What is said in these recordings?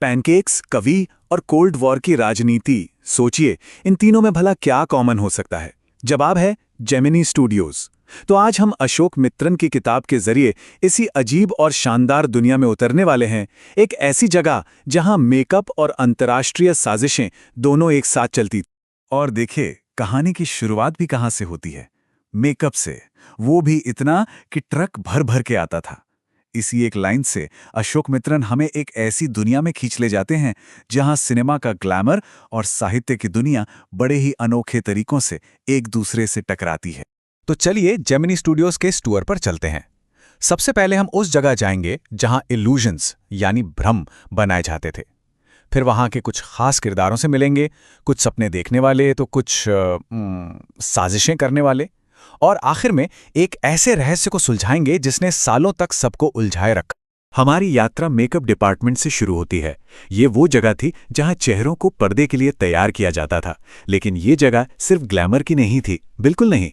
Pancakes, कवि और cold war की राजनीति, सोचिए इन तीनों में भला क्या कॉमन हो सकता है? जवाब है जेमिनी स्टूडियोज। तो आज हम अशोक मित्रन की किताब के जरिए इसी अजीब और शानदार दुनिया में उतरने वाले हैं, एक ऐसी जगह जहां मेकअप और अंतर्राष्ट्रीय साजिशें दोनों एक साथ चलती। और देखिए, कहानी की शुरुआत भी कहां से होती है? मेकअप से, वो भी इतना कि ट्रक भर भर के आता था। इसी एक लाइन से अशोक मित्रन हमें एक ऐसी दुनिया में खींच ले जाते हैं जहां सिनेमा का ग्लैमर और साहित्य की दुनिया बड़े ही अनोखे तरीकों से एक दूसरे से टकराती है। तो चलिए जेमिनी स्टूडियोज के इस टूर पर चलते हैं। सबसे पहले हम उस जगह जाएंगे जहां इल्यूजन्स यानी भ्रम बनाए जाते थे। फिर वहां के कुछ खास किरदारों से मिलेंगे, कुछ सपने देखने वाले तो कुछ साजिशें करने वाले, और आखिर में एक ऐसे रहस्य को सुलझाएंगे जिसने सालों तक सबको उलझाए रखा। हमारी यात्रा मेकअप डिपार्टमेंट से शुरू होती है। ये वो जगह थी जहां चेहरों को पर्दे के लिए तैयार किया जाता था, लेकिन ये जगह सिर्फ ग्लैमर की नहीं थी, बिल्कुल नहीं।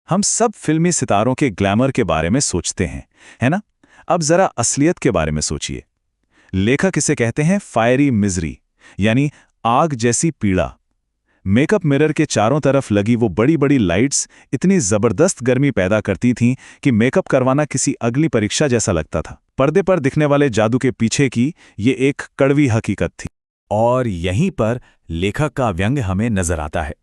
हम सब फिल्मी सितारों के ग्लैमर के बारे में सोचते हैं, है ना? अब जरा असलियत के बारे में सोचिए। लेखक इसे कहते हैं फायरी मिजरी, यानी आग जैसी पीड़ा। मेकअप मिरर के चारों तरफ लगी वो बड़ी बड़ी लाइट्स इतनी जबरदस्त गर्मी पैदा करती थीं कि मेकअप करवाना किसी अगली परीक्षा जैसा लगता था। पर्दे पर दिखने वाले जादू के पीछे की ये एक कड़वी हकीकत थी। और यहीं पर लेखक का व्यंग्य हमें नजर आता है।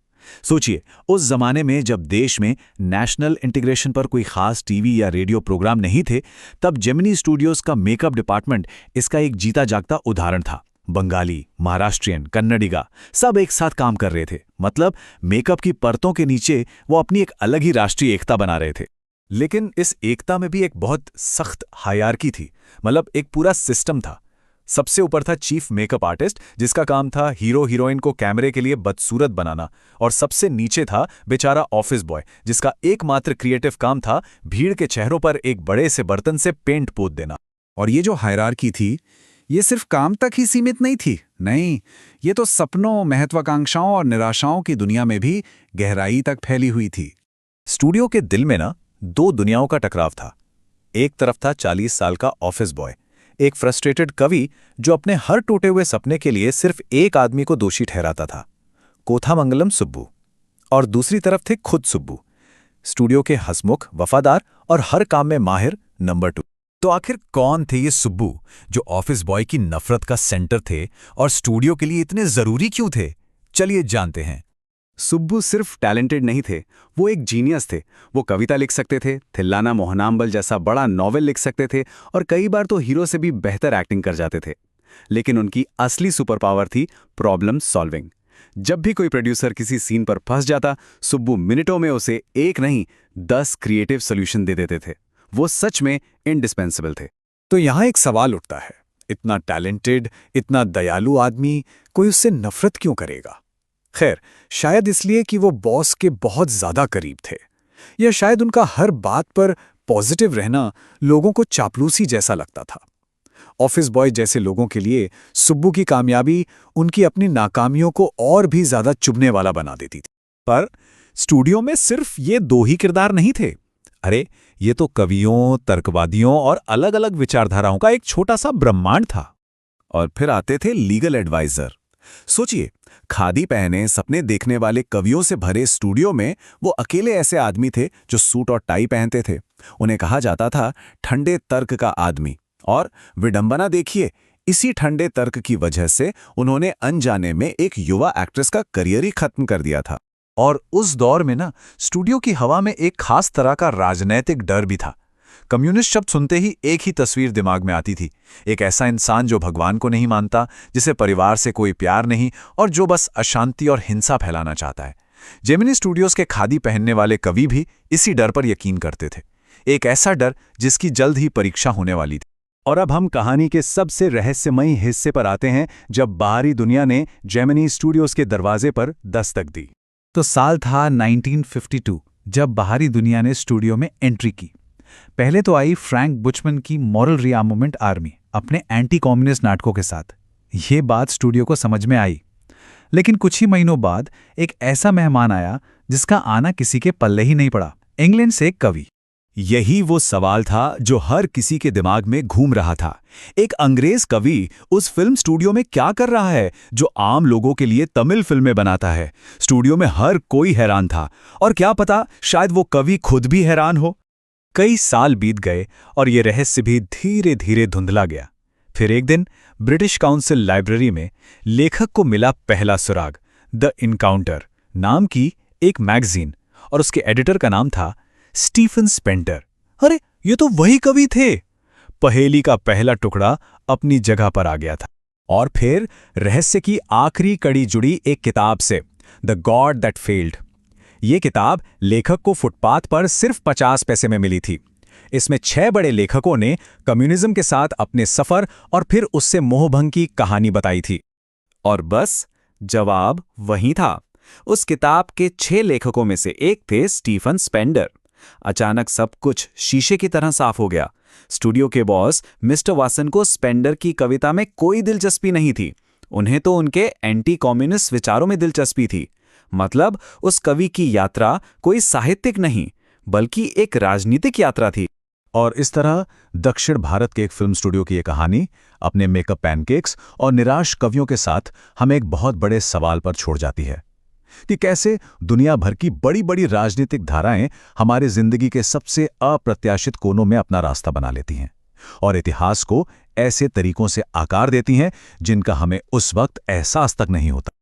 सोचिए, उस जमाने में जब देश में नेशनल इंटीग्रेशन पर कोई खास टीवी या रेडियो प्रोग्राम नहीं थे, तब जेमिनी स्टूडियोज का मेकअप डिपार्टमेंट इसका एक जीता जागता उदाहरण था। बंगाली, महाराष्ट्रियन, कन्नडिगा सब एक साथ काम कर रहे थे। मतलब मेकअप की परतों के नीचे वो अपनी एक अलग ही राष्ट्रीय एकता बना रहे थे। लेकिन इस एकता में भी एक बहुत सख्त हायरार्की थी। मतलब एक पूरा सिस्टम था। सबसे ऊपर था चीफ मेकअप आर्टिस्ट, जिसका काम था हीरो हीरोइन को कैमरे के लिए बदसूरत बनाना, और सबसे नीचे था बेचारा ऑफिस बॉय, जिसका एकमात्र क्रिएटिव काम था भीड़ के चेहरों पर एक बड़े से बर्तन से पेंट पोत देना। और ये जो हायरार्की थी, ये सिर्फ काम तक ही सीमित नहीं थी। नहीं, ये तो सपनों, महत्वाकांक्षाओं और निराशाओं की दुनिया में भी गहराई तक फैली हुई थी। स्टूडियो के दिल में ना दो दुनियाओं का टकराव था। एक तरफ था 40 साल का ऑफिस बॉय, एक फ्रस्ट्रेटेड कवि जो अपने हर टूटे हुए सपने के लिए सिर्फ एक आदमी को दोषी ठहराता था, कोथामंगलम सुब्बू। और दूसरी तरफ थे खुद सुब्बू, स्टूडियो के हंसमुख, वफादार और हर काम में माहिर नंबर 2। तो आखिर कौन थे ये सुब्बू, जो ऑफिस बॉय की नफरत का सेंटर थे और स्टूडियो के लिए इतने जरूरी क्यों थे? चलिए जानते हैं। सुब्बू सिर्फ टैलेंटेड नहीं थे, वो एक जीनियस थे। वो कविता लिख सकते थे, थिल्लाना मोहनाम्बल जैसा बड़ा नॉवेल लिख सकते थे, और कई बार तो हीरो से भी बेहतर एक्टिंग कर जाते थे। लेकिन उनकी असली सुपर पावर थी प्रॉब्लम सॉल्विंग। जब भी कोई प्रोड्यूसर किसी सीन पर फंस जाता, सुब्बू मिनटों में उसे एक नहीं 10 क्रिएटिव सोल्यूशन दे देते थे। वो सच में इंडिस्पेंसिबल थे। तो यहां एक सवाल उठता है, इतना टैलेंटेड, इतना दयालु आदमी, कोई उससे नफरत क्यों करेगा? खैर, शायद इसलिए कि वो बॉस के बहुत ज्यादा करीब थे, या शायद उनका हर बात पर पॉजिटिव रहना लोगों को चापलूसी जैसा लगता था। ऑफिस बॉय जैसे लोगों के लिए सुब्बू की कामयाबी उनकी अपनी नाकामियों को और भी ज्यादा चुभने वाला बना देती थी। पर स्टूडियो में सिर्फ ये दो ही किरदार नहीं थे। अरे, ये तो कवियों, तर्कवादियों और अलग अलग विचारधाराओं का एक छोटा सा ब्रह्मांड था। और फिर आते थे लीगल एडवाइजर। सोचिए, खादी पहने सपने देखने वाले कवियों से भरे स्टूडियो में वो अकेले ऐसे आदमी थे जो सूट और टाई पहनते थे। उन्हें कहा जाता था ठंडे तर्क का आदमी। और विडंबना देखिए, इसी ठंडे तर्क की वजह से उन्होंने अनजाने में एक युवा एक्ट्रेस का करियर ही खत्म कर दिया था। और उस दौर में ना स्टूडियो की हवा में एक खास तरह का राजनैतिक डर भी था। कम्युनिस्ट शब्द सुनते ही एक ही तस्वीर दिमाग में आती थी, एक ऐसा इंसान जो भगवान को नहीं मानता, जिसे परिवार से कोई प्यार नहीं और जो बस अशांति और हिंसा फैलाना चाहता है। जेमिनी स्टूडियोज के खादी पहनने वाले कवि भी इसी डर पर यकीन करते थे, एक ऐसा डर जिसकी जल्द ही परीक्षा होने वाली थी। और अब हम कहानी के सबसे रहस्यमयी हिस्से पर आते हैं, जब बाहरी दुनिया ने जेमिनी स्टूडियोज के दरवाजे पर दस्तक दी। तो साल था 1952, जब बाहरी दुनिया ने स्टूडियो में एंट्री की। पहले तो आई फ्रैंक बुचमन की मॉरल रीआर्मामेंट आर्मी अपने एंटी कम्युनिस्ट नाटकों के साथ। ये बात स्टूडियो को समझ में आई। लेकिन कुछ ही महीनों बाद एक ऐसा मेहमान आया जिसका आना किसी के पल्ले ही नहीं पड़ा। इंग्लैंड से एक कवि। यही वो सवाल था जो हर किसी के दिमाग में घूम रहा था। एक अंग्रेज कवि उस फिल्म स्टूडियो में क्या कर रहा है जो आम लोगों के लिए तमिल फिल्में बनाता है? स्टूडियो में हर कोई हैरान था, और क्या पता शायद वो कवि खुद भी हैरान हो। कई साल बीत गए और ये रहस्य भी धीरे धीरे धुंधला गया। फिर एक दिन ब्रिटिश काउंसिल लाइब्रेरी में लेखक को मिला पहला सुराग, द इनकाउंटर नाम की एक मैगजीन, और उसके एडिटर का नाम था स्टीफन स्पेंटर। अरे, ये तो वही कवि थे! पहेली का पहला टुकड़ा अपनी जगह पर आ गया था। और फिर रहस्य की आखिरी कड़ी जुड़ी एक किताब से, द गॉड दैट फेल्ड। ये किताब लेखक को फुटपाथ पर सिर्फ 50 पैसे में मिली थी। इसमें 6 बड़े लेखकों ने कम्युनिज्म के साथ अपने सफर और फिर उससे मोहभंग की कहानी बताई थी। और बस जवाब वही था। उस किताब के 6 लेखकों में से एक थे स्टीफन स्पेंडर। अचानक सब कुछ शीशे की तरह साफ हो गया। स्टूडियो के बॉस मिस्टर वासन को स्पेंडर की कविता में कोई दिलचस्पी नहीं थी। उन्हें तो उनके एंटी कम्युनिस्ट विचारों में दिलचस्पी थी। मतलब उस कवि की यात्रा कोई साहित्यिक नहीं, बल्कि एक राजनीतिक यात्रा थी। और इस तरह दक्षिण भारत के एक फिल्म स्टूडियो की ये कहानी अपने मेकअप पैनकेक्स और निराश कवियों के साथ हमें एक बहुत बड़े सवाल पर छोड़ जाती है कि कैसे दुनिया भर की बड़ी बड़ी राजनीतिक धाराएं हमारे जिंदगी के सबसे अप्रत्याशित कोनों में अपना रास्ता बना लेती हैं और इतिहास को ऐसे तरीकों से आकार देती हैं जिनका हमें उस वक्त एहसास तक नहीं होता।